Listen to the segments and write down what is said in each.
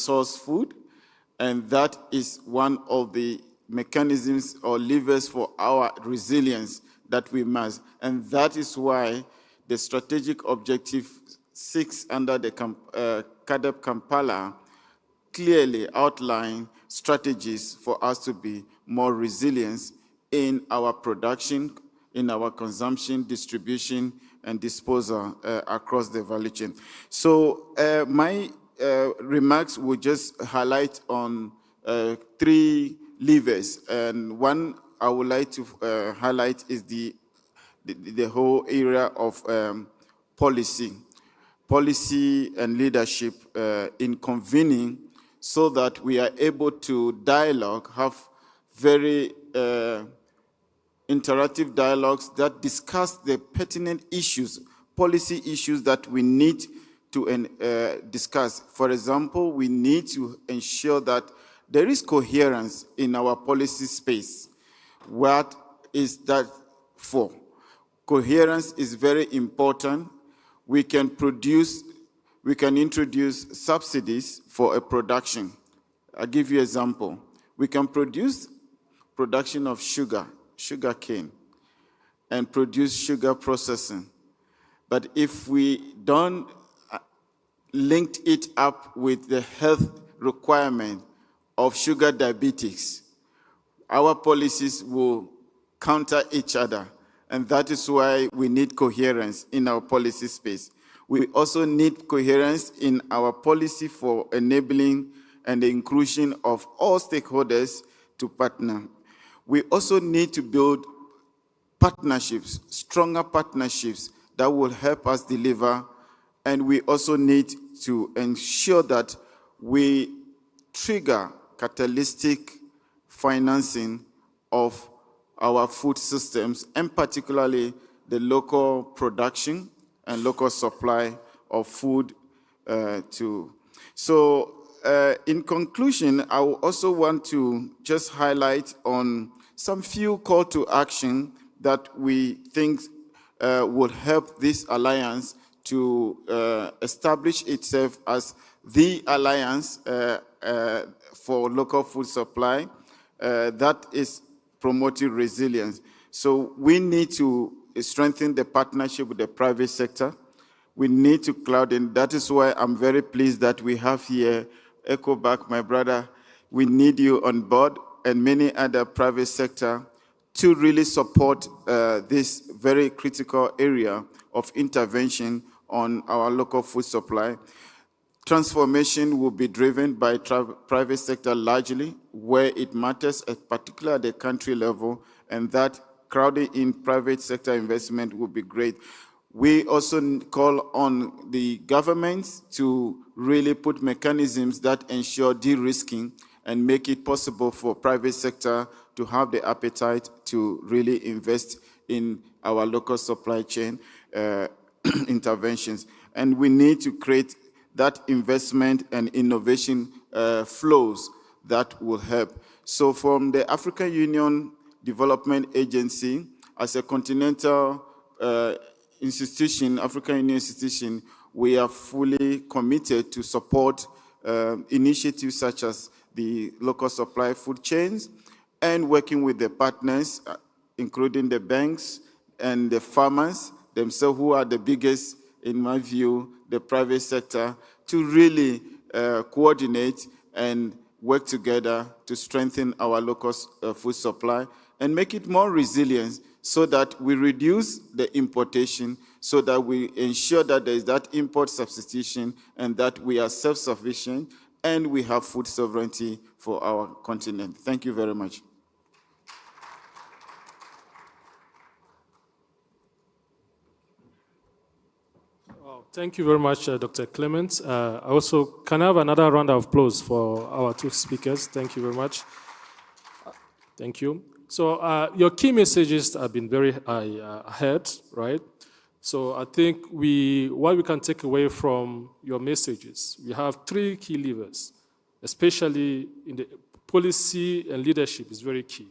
source food, and that is one of the mechanisms or levers for our resilience that we must. And that is why the strategic objective 6 under the CAADP Kampala clearly outline strategies for us to be more resilient in our production, in our consumption, distribution, and disposal across the value chain. So my remarks will just highlight on 3 levers, and one I would like to highlight is the whole area of policy and leadership in convening, so that we are able to dialogue, have very interactive dialogues that discuss the pertinent issues, policy issues that we need to discuss. For example, we need to ensure that there is coherence in our policy space. What is that for? Coherence is very important. We can introduce subsidies for a production. I'll give you an example. We can produce production of sugar cane, and produce sugar processing. But if we don't link it up with the health requirement of sugar diabetics, our policies will counter each other. And that is why we need coherence in our policy space. We also need coherence in our policy for enabling and the inclusion of all stakeholders to partner. We also need to build partnerships, stronger partnerships that will help us deliver. And we also need to ensure that we trigger catalytic financing of our food systems, and particularly the local production and local supply of food too. So in conclusion, I also want to just highlight on some few call to action that we think would help this alliance to establish itself as the alliance for local food supply that is promoting resilience. So we need to strengthen the partnership with the private sector. We need to cloud in. That is why I'm very pleased that we have here EcoBack, my brother. We need you on board, and many other private sector to really support this very critical area of intervention on our local food supply. Transformation will be driven by private sector largely, where it matters, particularly at the country level, and that crowding in private sector investment will be great. We also call on the governments to really put mechanisms that ensure de-risking and make it possible for private sector to have the appetite to really invest in our local supply chain interventions. And we need to create that investment and innovation flows that will help. So from the African Union Development Agency, as a continental institution, African Union institution, we are fully committed to support initiatives such as the local supply food chains, and working with the partners, including the banks and the farmers themselves, who are the biggest, in my view, the private sector, to really coordinate and work together to strengthen our local food supply and make it more resilient, so that we reduce the importation, so that we ensure that there is that import substitution, and that we are self-sufficient and we have food sovereignty for our continent. Thank you very much. Thank you very much, Dr. Clement. I also can I have another round of applause for our 2 speakers. Thank you very much. Thank you. So your key messages have been very ahead, right? So I think what we can take away from your messages, we have 3 key levers, especially in the policy and leadership is very key,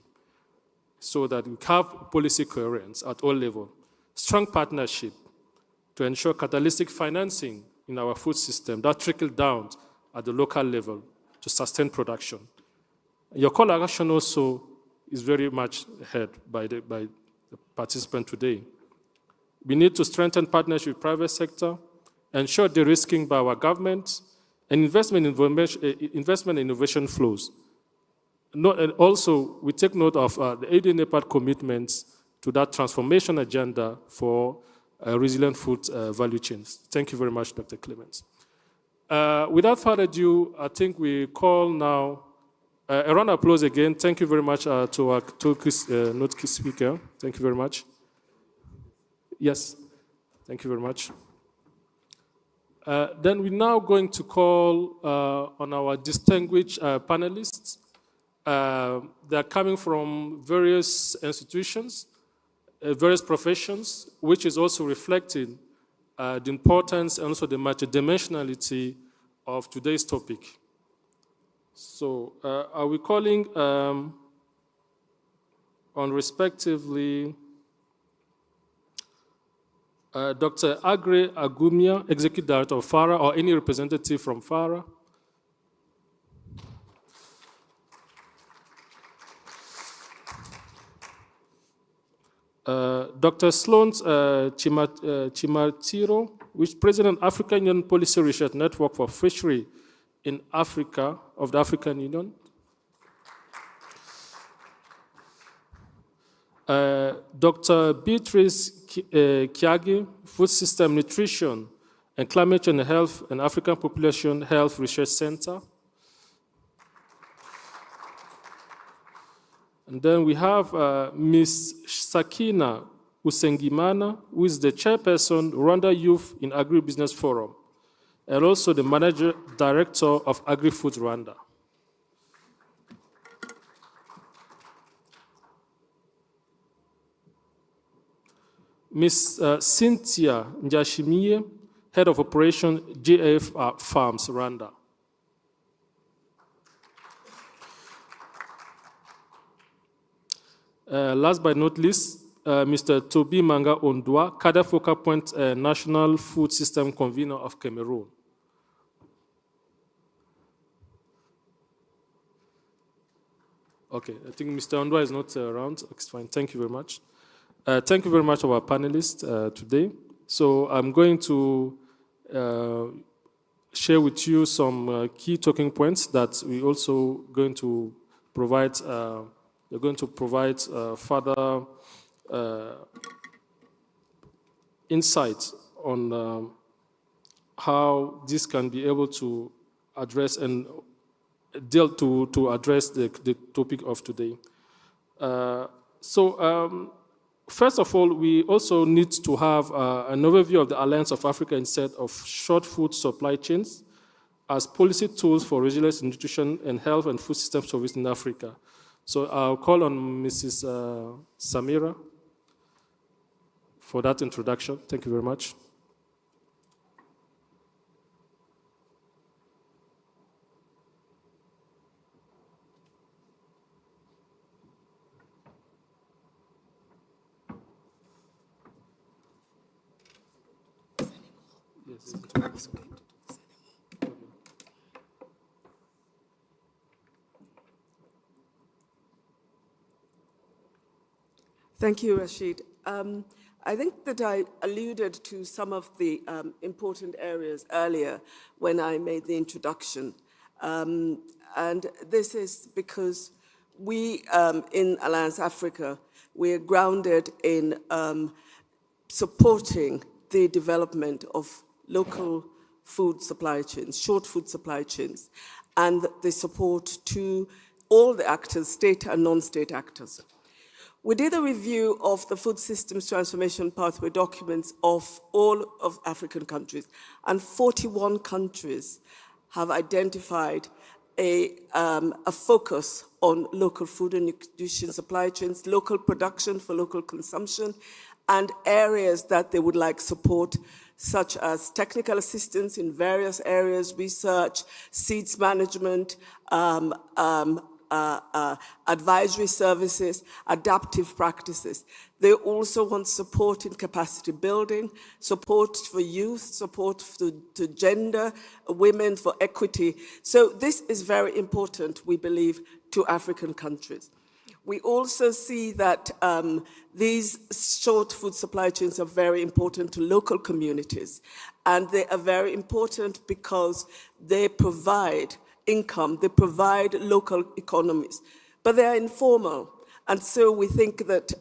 so that we have policy coherence at all levels, strong partnership to ensure catalytic financing in our food system that trickle down at the local level to sustain production. Your call to action also is very much heard by the participant today. We need to strengthen partnership with private sector, ensure de-risking by our government, and investment in innovation flows. And also, we take note of the ADNEPAD commitments to that transformation agenda for resilient food value chains. Thank you very much, Dr. Clements. Without further ado, I think we call now, a round of applause again. Thank you very much to our note speaker. Thank you very much. Yes, thank you very much. Then we're now going to call on our distinguished panelists. They're coming from various institutions, various professions, which is also reflecting the importance and also the multidimensionality of today's topic. So are we calling on respectively Dr. Agre Agumia, Executive Director of FARA, or any representative from FARA? Dr. Sloan Chimatiro, which President African Union Policy Research Network for Fishery in Africa of the African Union. Dr. Beatrice Kiagi, Food System Nutrition and Climate Change Health and African Population Health Research Center. And then we have Ms. Sakina Usengimana, who is the chairperson, Rwanda Youth in Agribusiness Forum, and also the manager director of Agrifood Rwanda. Ms. Cynthia Njashimie, head of operation, GAF Farms, Rwanda. Last but not least, Mr. Toby Manga Ondwa, Cadre Focal Point National Food System Convener of Cameroon. Okay, I think Mr. Ondwa is not around. Okay, fine, thank you very much. Thank you very much to our panelists today. So I'm going to share with you some key talking points that we also going to provide. We're going to provide further insight on how this can be able to address and deal to address the topic of today. First of all, we also need to have an overview of the Alliance of Africa instead of short food supply chains as policy tools for resilience in nutrition and health and food system service in Africa. So I'll call on Mrs. Samira for that introduction. Thank you very much. Yes. Thank you, Rashid. I think that I alluded to some of the important areas earlier when I made the introduction. And this is because we in Alliance Africa, we're grounded in supporting the development of local food supply chains, short food supply chains, and the support to all the actors, state and non-state actors. We did a review of the food systems transformation pathway documents of all of African countries, and 41 countries have identified a focus on local food and nutrition supply chains, local production for local consumption, and areas that they would like support, such as technical assistance in various areas, research, seeds management, advisory services, adaptive practices. They also want support in capacity building, support for youth, support to gender, women, for equity. So this is very important, we believe, to African countries. We also see that these short food supply chains are very important to local communities. And they are very important because they provide income, they provide local economies, but they are informal. And so we think that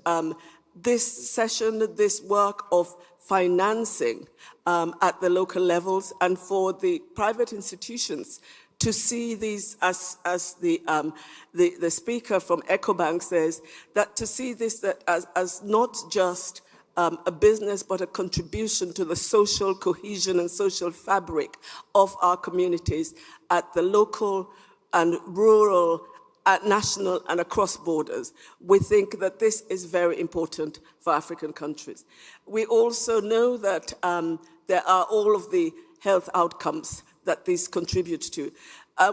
this session, this work of financing at the local levels and for the private institutions to see these, as the speaker from EcoBank says, that to see this that as not just a business, but a contribution to the social cohesion and social fabric of our communities at the local and rural, at national and across borders. We think that this is very important for African countries. We also know that there are all of the health outcomes that this contributes to.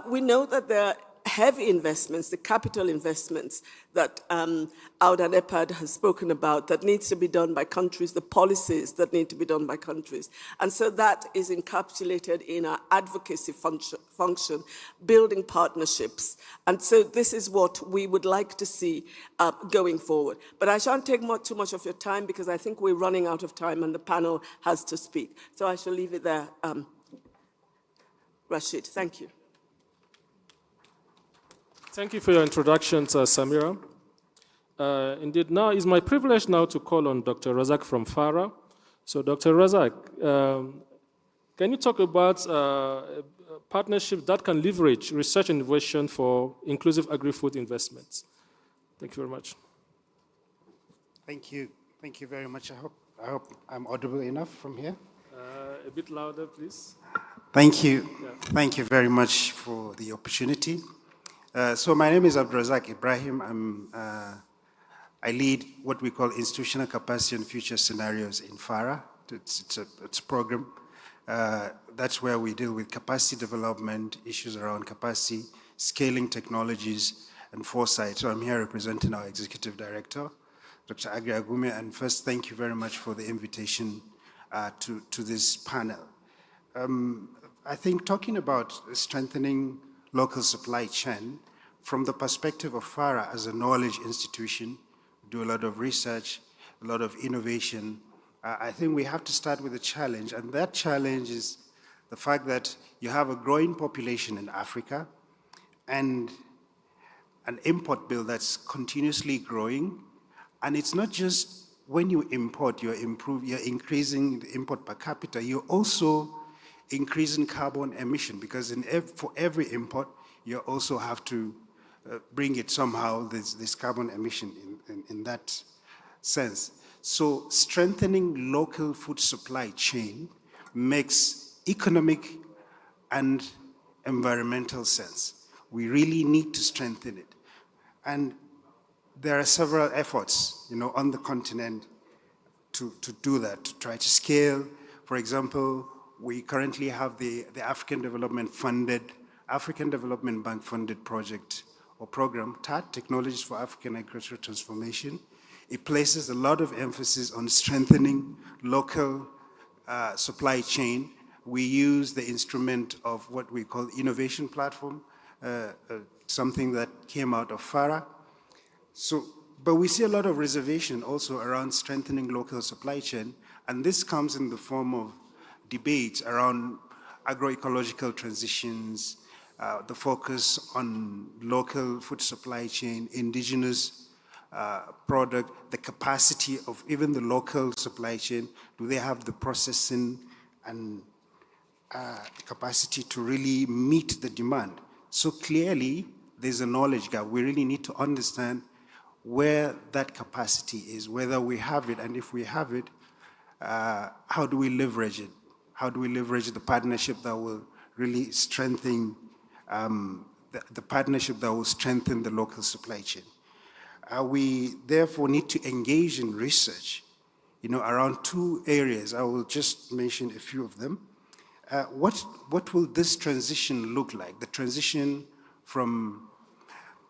We know that there are heavy investments, the capital investments that Auda Nepad has spoken about that needs to be done by countries, the policies that need to be done by countries. And so that is encapsulated in our advocacy function, building partnerships. And so this is what we would like to see going forward. But I shan't take too much of your time because I think we're running out of time and the panel has to speak. So I shall leave it there. Rashid, thank you. Thank you for your introduction, Samira. Indeed, now it's my privilege now to call on Dr. Razak from FARA. So Dr. Razak, can you talk about a partnership that can leverage research and innovation for inclusive agri-food investments? Thank you very much. Thank you. Thank you very much. I hope I'm audible enough from here. A bit louder, please. Thank you. Yeah. Thank you very much for the opportunity. So my name is Abdurazak Ibrahim. I lead what we call Institutional Capacity and Future Scenarios in FARA. It's a program. That's where we deal with capacity development, issues around capacity, scaling technologies, and foresight. So I'm here representing our Executive Director, Dr. Agri Agume. And first, thank you very much for the invitation to this panel. I think talking about strengthening local supply chain from the perspective of FARA as a knowledge institution, do a lot of research, a lot of innovation. I think we have to start with a challenge, and that challenge is the fact that you have a growing population in Africa and an import bill that's continuously growing. And it's not just when you import, you're increasing the import per capita, you're also increasing carbon emission, because for every import, you also have to bring it somehow, this carbon emission in that sense. So strengthening local food supply chain makes economic and environmental sense. We really need to strengthen it. And there are several efforts, on the continent to do that, to try to scale. For example, we currently have the African Development Bank funded project or program, TAT, Technologies for African Agricultural Transformation. It places a lot of emphasis on strengthening local supply chain. We use the instrument of what we call innovation platform, something that came out of FARA. But we see a lot of reservation also around strengthening local supply chain, and this comes in the form of debates around agroecological transitions, the focus on local food supply chain, indigenous product, the capacity of even the local supply chain. Do they have the processing and capacity to really meet the demand? So clearly, there's a knowledge gap. We really need to understand where that capacity is, whether we have it, and if we have it, how do we leverage it? How do we leverage the partnership that will really strengthen the partnership that will strengthen the local supply chain? We therefore need to engage in research, around two areas. I will just mention a few of them. What will this transition look like? The transition from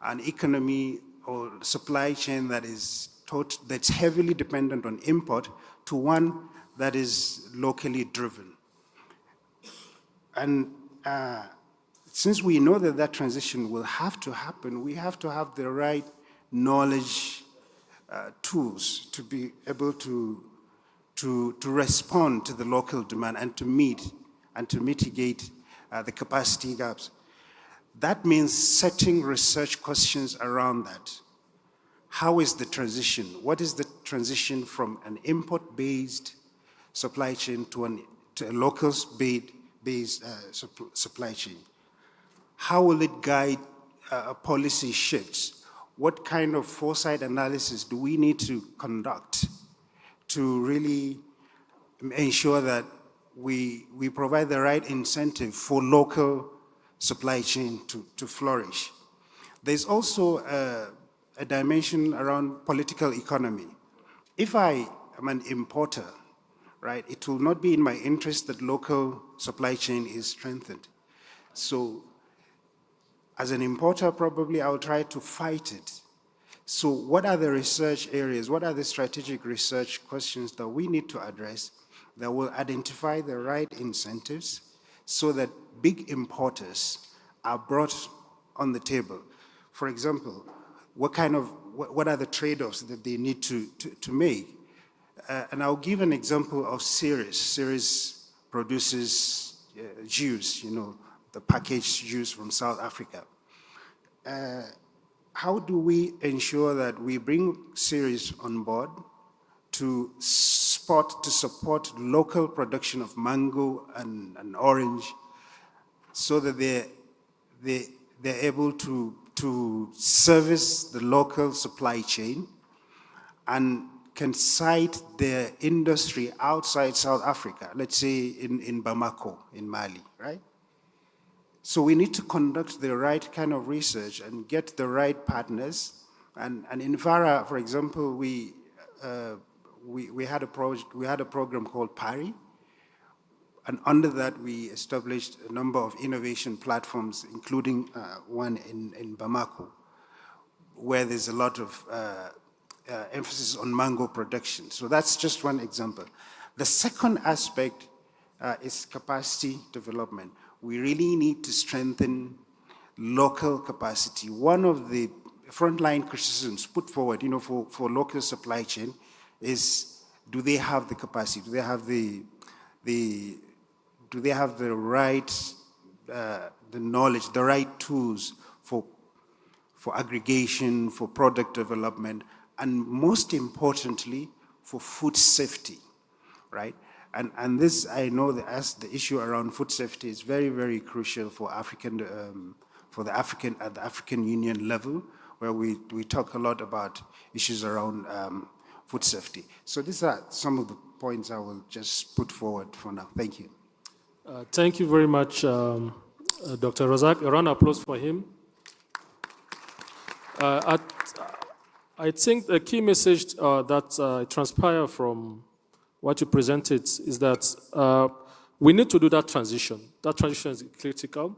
an economy or supply chain that's heavily dependent on import to one that is locally driven. And since we know that that transition will have to happen, we have to have the right knowledge tools to be able to respond to the local demand and to meet and to mitigate the capacity gaps. That means setting research questions around that. How is the transition? What is the transition from an import-based supply chain to a local-based supply chain? How will it guide policy shifts? What kind of foresight analysis do we need to conduct to really ensure that we provide the right incentive for local supply chain to flourish? There's also a dimension around political economy. If I am an importer, right, it will not be in my interest that local supply chain is strengthened. So as an importer, probably I'll try to fight it. So what are the research areas? What are the strategic research questions that we need to address that will identify the right incentives so that big importers are brought on the table? For example, what are the trade-offs that they need to make? And I'll give an example of Ceres. Ceres produces juice, the packaged juice from South Africa. How do we ensure that we bring Ceres on board to support local production of mango and orange so that they're able to service the local supply chain and can site their industry outside South Africa, let's say in Bamako, in Mali, right? So we need to conduct the right kind of research and get the right partners. And in VARA, for example, we had a program called PARI, and under that we established a number of innovation platforms, including one in Bamako, where there's a lot of emphasis on mango production. So that's just one example. The second aspect is capacity development. We really need to strengthen local capacity. One of the frontline criticisms put forward, for local supply chain is, do they have the capacity? Do they have the right, the knowledge, the right tools for aggregation, for product development, and most importantly, for food safety, right? And this, I know that as the issue around food safety is very, very crucial for at the African Union level, where we talk a lot about issues around food safety. So these are some of the points I will just put forward for now. Thank you. Thank you very much, Dr. Razak. A round of applause for him. I think the key message that transpired from what you presented is that we need to do that transition. That transition is critical.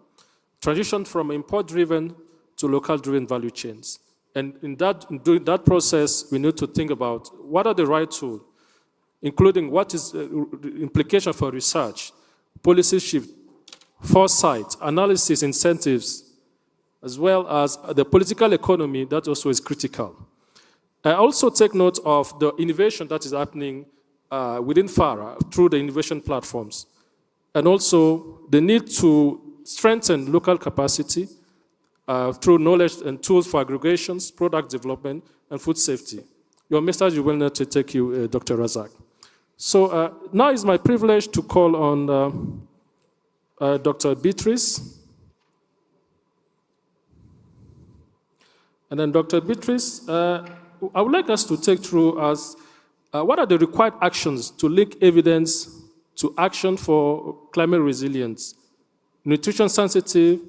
Transition from import-driven to local-driven value chains. And in doing that process, we need to think about what are the right tools, including what is the implication for research, policy shift, foresight, analysis, incentives, as well as the political economy that also is critical. I also take note of the innovation that is happening within FARA through the innovation platforms, and also the need to strengthen local capacity through knowledge and tools for aggregations, product development, and food safety. Your message is well known to take you, Dr. Razak. So now it's my privilege to call on Dr. Beatrice. And then Dr. Beatrice, I would like us to take through what are the required actions to link evidence to action for climate resilience, nutrition sensitive,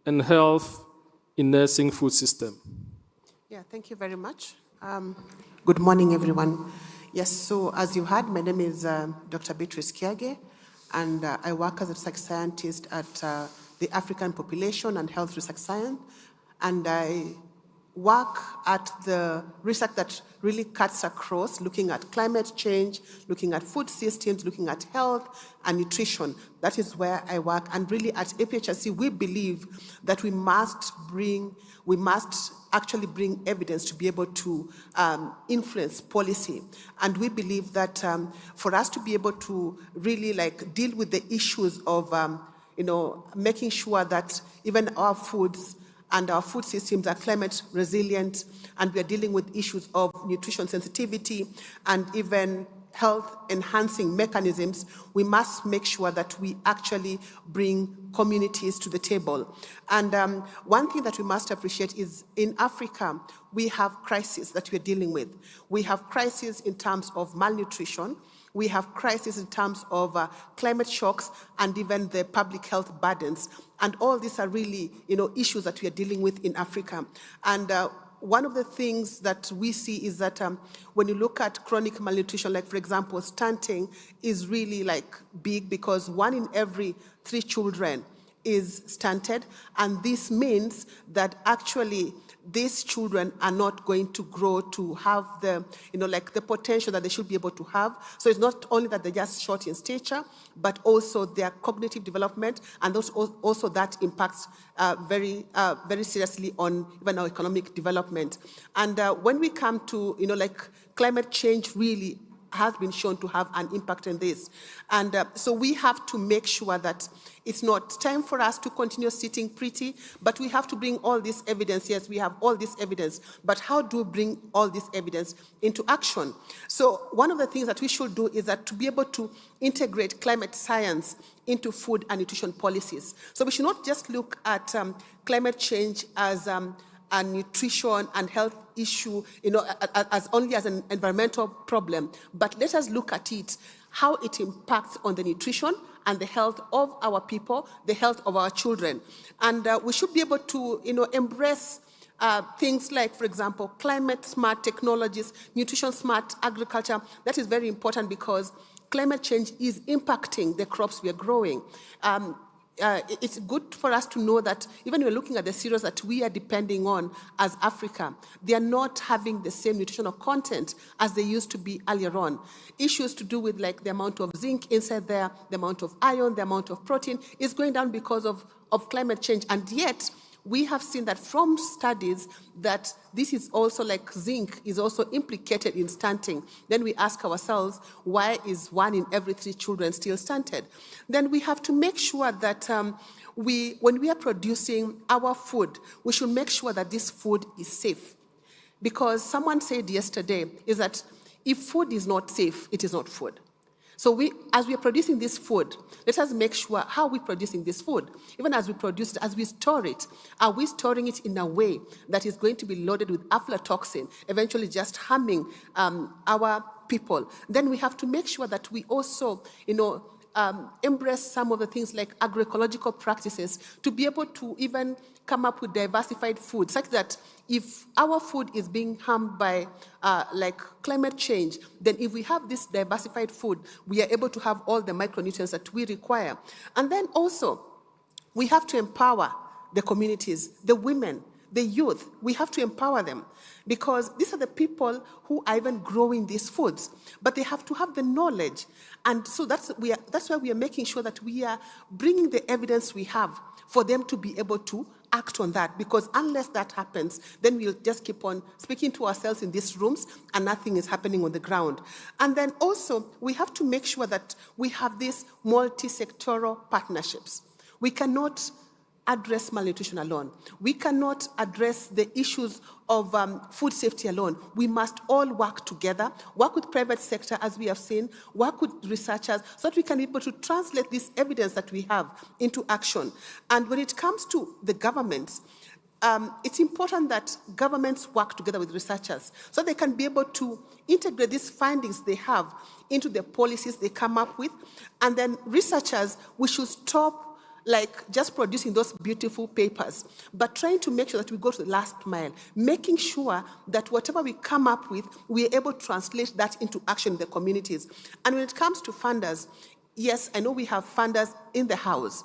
and health in nursing food system. Yeah, thank you very much. Good morning, everyone. Yes, so as you heard, my name is Dr. Beatrice Kiage, and I work as a research scientist at the African Population and Health Research Science. and I work at the research that really cuts across, looking at climate change, looking at food systems, looking at health and nutrition. That is where I work. And really at APHRC, we believe that we must actually bring evidence to be able to influence policy. And we believe that for us to be able to really deal with the issues of making sure that even our foods and our food systems are climate resilient, and we are dealing with issues of nutrition sensitivity and even health enhancing mechanisms, we must make sure that we actually bring communities to the table. And one thing that we must appreciate is in Africa, we have crises that we're dealing with. We have crises in terms of malnutrition. We have crises in terms of climate shocks and even the public health burdens. And all these are really, issues that we are dealing with in Africa. And one of the things that we see is that when you look at chronic malnutrition, like for example, stunting is really big, because 1 in every 3 children is stunted. And this means that actually these children are not going to grow to have the, the potential that they should be able to have. So it's not only that they're just short in stature, but also their cognitive development, and also that impacts very seriously on even our economic development. And when we come to, climate change really has been shown to have an impact on this. And so we have to make sure that it's not time for us to continue sitting pretty, but we have to bring all this evidence. Yes, we have all this evidence, but how do we bring all this evidence into action? So one of the things that we should do is that to be able to integrate climate science into food and nutrition policies. So we should not just look at climate change as a nutrition and health issue, as only as an environmental problem, but let us look at it, how it impacts on the nutrition and the health of our people, the health of our children. And we should be able to, embrace things like, for example, climate smart technologies, nutrition smart agriculture. That is very important because climate change is impacting the crops we are growing. It's good for us to know that even when we're looking at the cereals that we are depending on as Africa, they are not having the same nutritional content as they used to be earlier on. Issues to do with the amount of zinc inside there, the amount of iron, the amount of protein is going down because of climate change. And yet, we have seen that from studies that this is also zinc is also implicated in stunting. Then we ask ourselves, why is 1 in every 3 children still stunted? Then we have to make sure that when we are producing our food, we should make sure that this food is safe. Because someone said yesterday is that if food is not safe, it is not food. So as we are producing this food, let us make sure how we're producing this food. Even as we produce it, as we store it, are we storing it in a way that is going to be loaded with aflatoxin, eventually just harming our people? Then we have to make sure that we also, embrace some of the things like agroecological practices to be able to even come up with diversified food, such that if our food is being harmed by climate change, then if we have this diversified food, we are able to have all the micronutrients that we require. And then also, we have to empower the communities, the women, the youth. We have to empower them, because these are the people who are even growing these foods, but they have to have the knowledge. And so that's why we are making sure that we are bringing the evidence we have for them to be able to act on that, because unless that happens, then we'll just keep on speaking to ourselves in these rooms and nothing is happening on the ground. And then also, we have to make sure that we have these multi-sectoral partnerships. We cannot address malnutrition alone. We cannot address the issues of food safety alone. We must all work together, work with private sector, as we have seen, work with researchers, so that we can be able to translate this evidence that we have into action. And when it comes to the governments, it's important that governments work together with researchers so they can be able to integrate these findings they have into the policies they come up with. And then researchers, we should stop just producing those beautiful papers, but trying to make sure that we go to the last mile, making sure that whatever we come up with, we are able to translate that into action in the communities. And when it comes to funders, yes, I know we have funders in the house.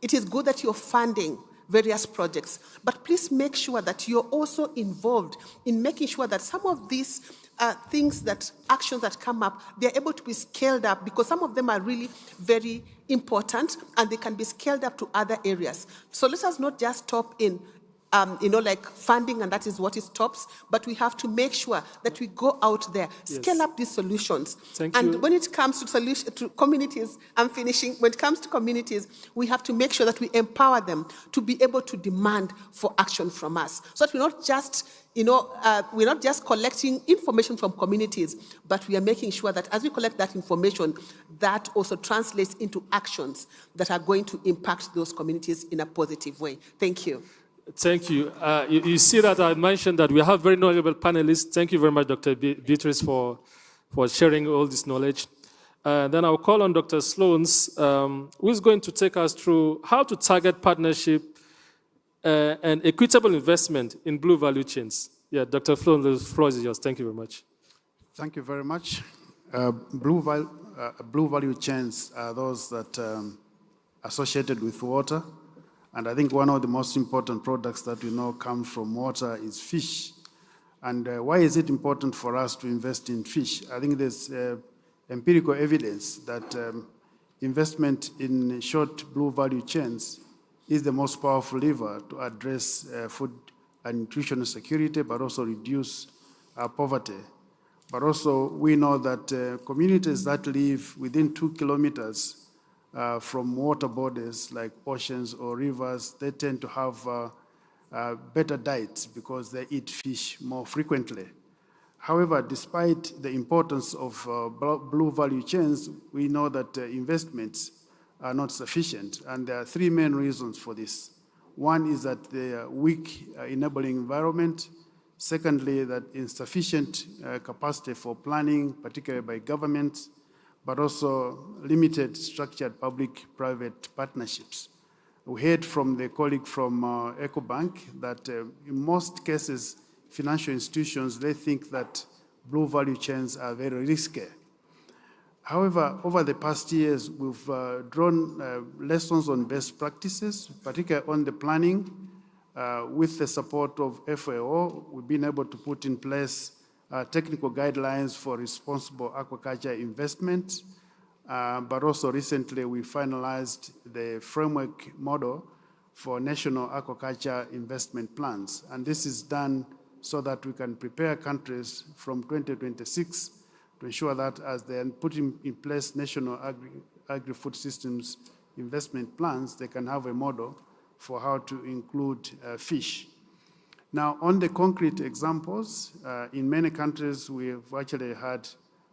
It is good that you're funding various projects. But please make sure that you're also involved in making sure that some of these actions that come up, they're able to be scaled up, because some of them are really very important and they can be scaled up to other areas. So let us not just stop in like funding, and that is what it stops, but we have to make sure that we go out there, scale up these solutions. Thank you. When it comes to communities, I'm finishing, when it comes to communities, we have to make sure that we empower them to be able to demand for action from us. So that we're not just, we're not just collecting information from communities, but we are making sure that as we collect that information, that also translates into actions that are going to impact those communities in a positive way. Thank you. Thank you. You see that I mentioned that we have very knowledgeable panelists. Thank you very much, Dr. Beatrice, for sharing all this knowledge. Then I'll call on Dr. Sloans, who is going to take us through how to target partnership and equitable investment in blue value chains. Yeah, Dr. Sloans, the floor is yours. Thank you very much. Thank you very much. Blue value chains are those that associated with water. And I think one of the most important products that we know comes from water is fish. And why is it important for us to invest in fish? I think there's empirical evidence that investment in short blue value chains is the most powerful lever to address food and nutritional security, but also reduce poverty. But also we know that communities that live within 2 kilometers from water bodies like oceans or rivers, they tend to have better diets because they eat fish more frequently. However, despite the importance of blue value chains, we know that investments are not sufficient, and there are 3 main reasons for this. One is that the weak enabling environment. Secondly, that insufficient capacity for planning, particularly by governments, but also limited structured public-private partnerships. We heard from the colleague from EcoBank that in most cases, financial institutions, they think that blue value chains are very risky. However, over the past years, we've drawn lessons on best practices, particularly on the planning. With the support of FAO, we've been able to put in place technical guidelines for responsible aquaculture investment, but also recently we finalized the framework model for national aquaculture investment plans. And this is done so that we can prepare countries from 2026 to ensure that as they are putting in place national agri-food systems investment plans, they can have a model for how to include fish. Now, on the concrete examples, in many countries, we have actually had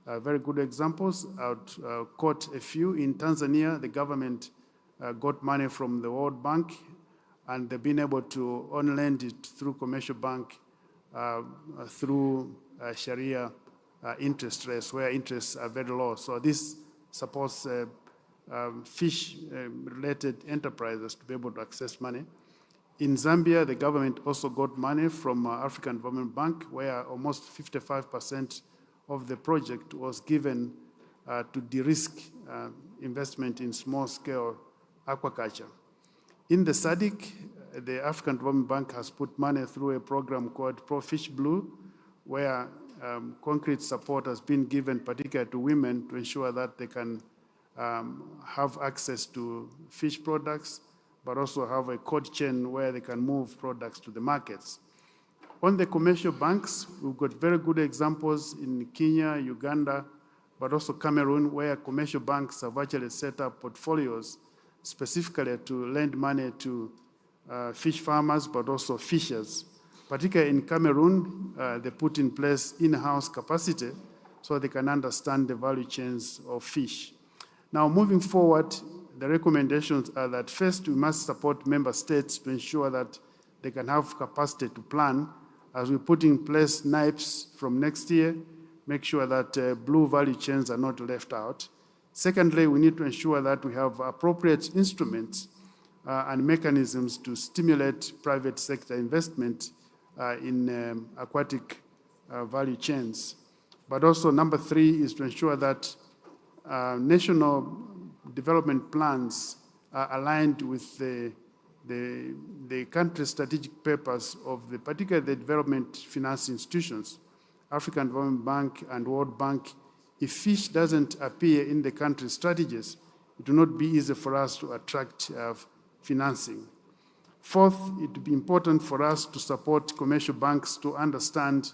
very good examples. I'll quote a few. In Tanzania, the government got money from the World Bank, and they've been able to on-lend it through commercial bank through Sharia interest rates, where interests are very low. So this supports fish-related enterprises to be able to access money. In Zambia, the government also got money from African Development Bank, where almost 55% of the project was given to de-risk investment in small-scale aquaculture. In the SADC, the African Development Bank has put money through a program called Pro-Fish Blue, where concrete support has been given, particularly to women, to ensure that they can have access to fish products, but also have a cold chain where they can move products to the markets. On the commercial banks, we've got very good examples in Kenya, Uganda, but also Cameroon, where commercial banks have actually set up portfolios specifically to lend money to fish farmers, but also fishers. Particularly in Cameroon, they put in place in-house capacity so they can understand the value chains of fish. Now, moving forward, the recommendations are that first, we must support member states to ensure that they can have capacity to plan. As we put in place NIPes from next year, make sure that blue value chains are not left out. Secondly, we need to ensure that we have appropriate instruments and mechanisms to stimulate private sector investment in aquatic value chains. But also, number 3 is to ensure that national development plans are aligned with the the country's strategic purpose of particularly the development finance institutions, African Development Bank and World Bank, if fish doesn't appear in the country's strategies, it will not be easy for us to attract financing. Fourth, it would be important for us to support commercial banks to understand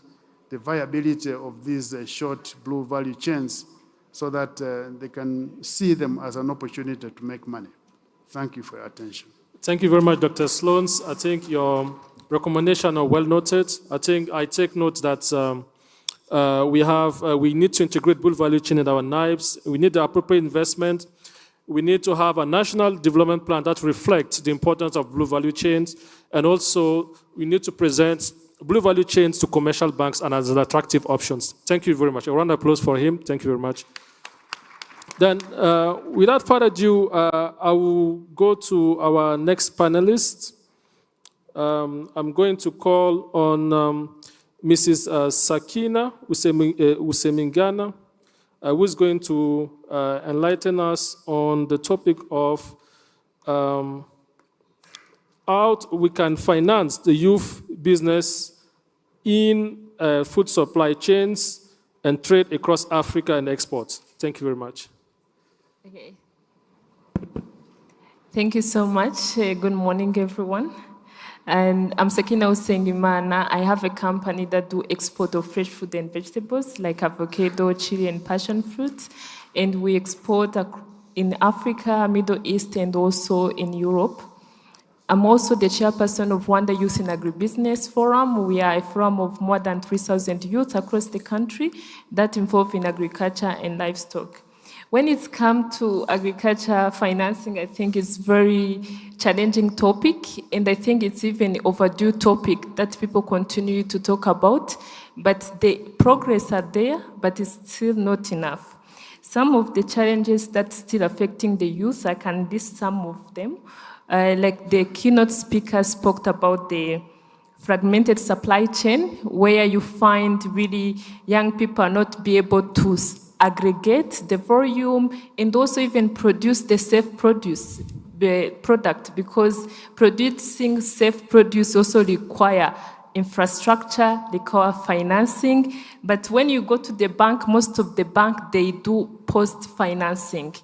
the viability of these short blue value chains so that they can see them as an opportunity to make money. Thank you for your attention. Thank you very much, Dr. Sloans. I think your recommendations are well noted. I think I take note that we need to integrate blue value chain in our knives. We need the appropriate investment. We need to have a national development plan that reflects the importance of blue value chains. And also, we need to present blue value chains to commercial banks and as attractive options. Thank you very much. A round of applause for him. Thank you very much. Then, without further ado, I will go to our next panelist. I'm going to call on Mrs. Sakina Usemingana, who is going to enlighten us on the topic of how we can finance the youth business in food supply chains and trade across Africa and exports. Thank you very much. Okay. Thank you so much. Good morning, everyone. And I'm Sakina Usengimana. I have a company that do export of fresh food and vegetables like avocado, chili, and passion fruit. And we export in Africa, Middle East, and also in Europe. I'm also the chairperson of Rwanda Youth in Agribusiness Forum. We are a forum of more than 3,000 youth across the country that involve in agriculture and livestock. When it's come to agriculture financing, I think it's very challenging topic, and I think it's even overdue topic that people continue to talk about, but the progress are there, but it's still not enough. Some of the challenges that still affecting the youth, I can list some of them. Like the keynote speaker spoke about the fragmented supply chain, where you find really young people are not be able to aggregate the volume and also even produce the safe produce product, because producing safe produce also require infrastructure, require financing. But when you go to the bank, most of the bank, they do post-financing.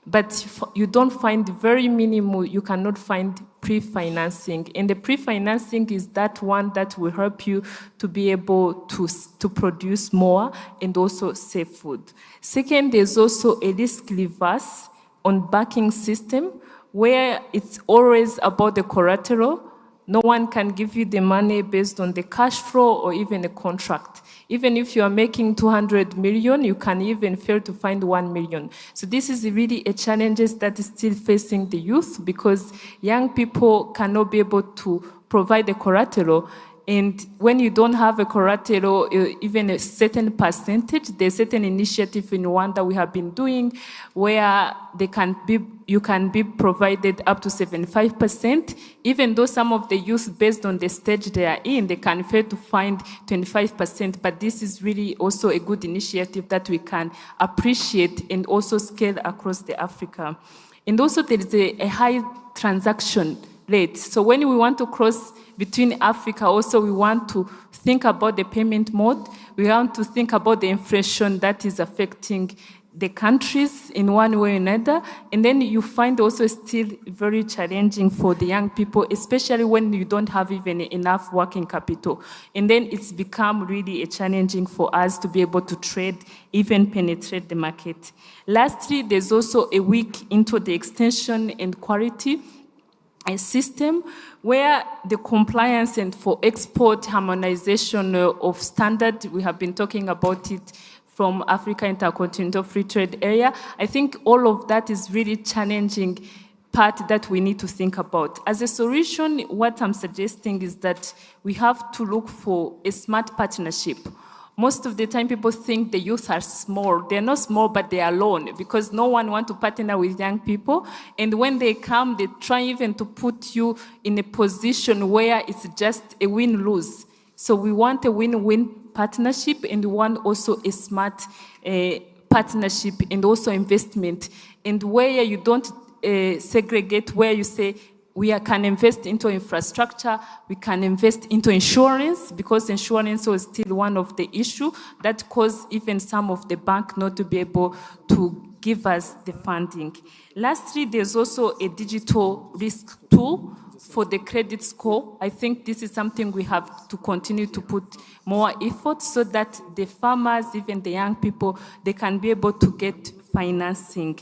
But you don't find very minimal, you cannot find pre-financing. And the pre-financing is that one that will help you to be able to produce more and also save food. Second, there's also a risk reverse on backing system where it's always about the collateral. No one can give you the money based on the cash flow or even a contract. Even if you are making 200 million, you can even fail to find 1 million. So this is really a challenge that is still facing the youth, because young people cannot be able to provide the collateral. And when you don't have a collateral, even a certain percentage, there's certain initiative in Rwanda we have been doing where you can be provided up to 75%, even though some of the youth, based on the stage they are in, they can fail to find 25%. But this is really also a good initiative that we can appreciate and also scale across the Africa. And also there is a high transaction rate. So when we want to cross between Africa, also we want to think about the payment mode. We want to think about the inflation that is affecting the countries in one way or another. And then you find also still very challenging for the young people, especially when you don't have even enough working capital. And then it's become really a challenging for us to be able to trade, even penetrate the market. Lastly, there's also a weak into the extension and quality a system where the compliance and for export harmonization of standard, we have been talking about it from Africa Intercontinental Free Trade Area. I think all of that is really challenging part that we need to think about. As a solution, what I'm suggesting is that we have to look for a smart partnership. Most of the time people think the youth are small. They're not small, but they are alone because no one wants to partner with young people. And when they come, they try even to put you in a position where it's just a win-lose. So we want a win-win partnership, and we want also a smart partnership and also investment. And where you don't segregate, where you say can invest into infrastructure, we can invest into insurance, because insurance was still one of the issues that caused even some of the bank not to be able to give us the funding. Lastly, there's also a digital risk tool for the credit score. I think this is something we have to continue to put more effort so that the farmers, even the young people, they can be able to get financing.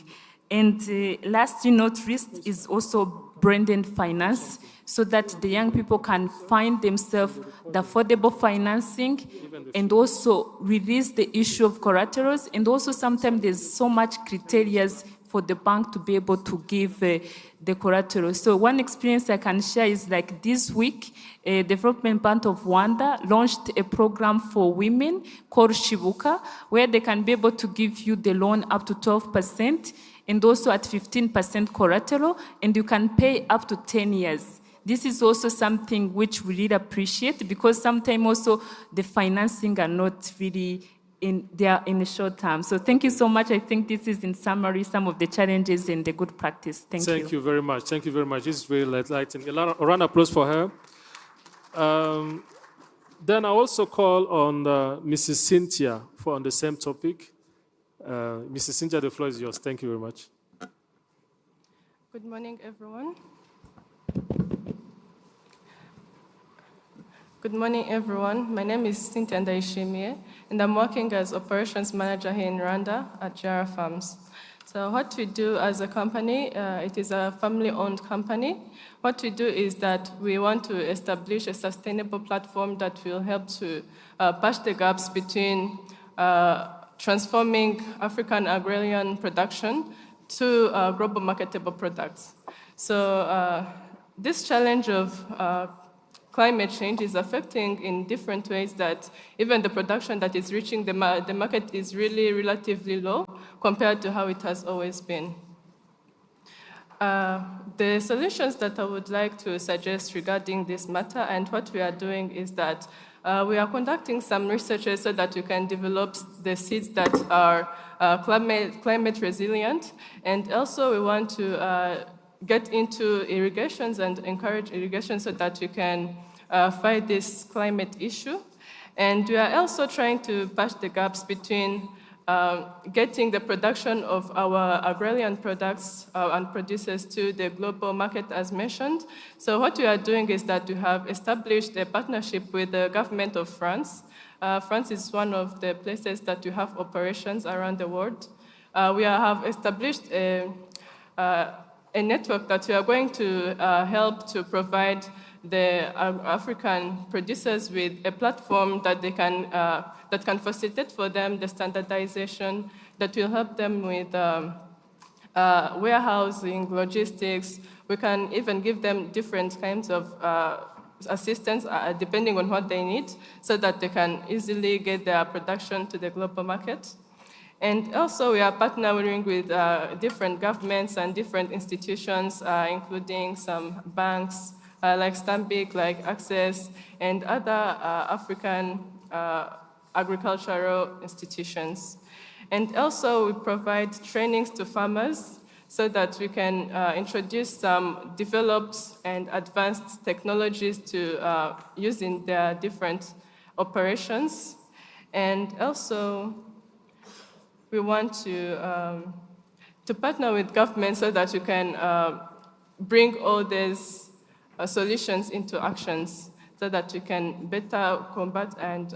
And lastly, not least, is also branded finance, so that the young people can find themselves the affordable financing and also release the issue of collaterals. And also sometimes there's so much criteria for the bank to be able to give the collateral. So one experience I can share is like this week, Development Bank of Rwanda launched a program for women called Shibuka, where they can be able to give you the loan up to 12% and also at 15% collateral, and you can pay up to 10 years. This is also something which we really appreciate, because sometimes also the financing are not really in the short term. So thank you so much. I think this is, in summary, some of the challenges and the good practice. Thank you. Thank you very much. Thank you very much. This is very enlightening. A round of applause for her. Then I also call on Mrs. Cynthia on the same topic. Mrs. Cynthia, the floor is yours. Thank you very much. Good morning, everyone. Good morning, everyone. My name is Cynthia Ndaishimie, and I'm working as operations manager here in Rwanda at Jara Farms. So what we do as a company, it is a family-owned company. What we do is that we want to establish a sustainable platform that will help to patch the gaps between transforming African agrarian production to global marketable products. So this challenge of climate change is affecting in different ways, that even the production that is reaching the market is really relatively low compared to how it has always been. The solutions that I would like to suggest regarding this matter and what we are doing is that we are conducting some research so that we can develop the seeds that are climate resilient, and also we want to get into irrigations and encourage irrigation so that we can fight this climate issue. And we are also trying to patch the gaps between getting the production of our agrarian products and producers to the global market, as mentioned. So what we are doing is that we have established a partnership with the government of France. France is one of the places that we have operations around the world. We have established a network that we are going to help to provide the African producers with a platform that they can that can facilitate for them the standardization, that will help them with warehousing, logistics. We can even give them different kinds of assistance depending on what they need, so that they can easily get their production to the global market. And also we are partnering with different governments and different institutions, including some banks like Stanbic, like Access, and other African agricultural institutions. And also we provide trainings to farmers so that we can introduce some developed and advanced technologies to use in their different operations. And also we want to partner with government so that we can bring all these solutions into actions, so that we can better combat and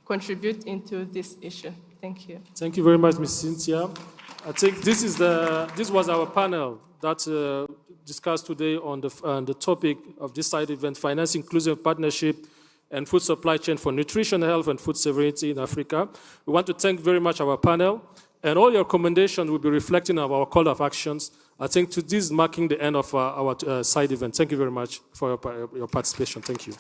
contribute into this issue. Thank you. Thank you very much, Ms. Cynthia. I think this was our panel that discussed today on the topic of this side event: finance, inclusive partnership, and food supply chain for nutrition, health, and food sovereignty in Africa. We want to thank very much our panel, and all your recommendations will be reflecting of our call of actions. I think this is marking the end of our side event. Thank you very much for your participation. Thank you.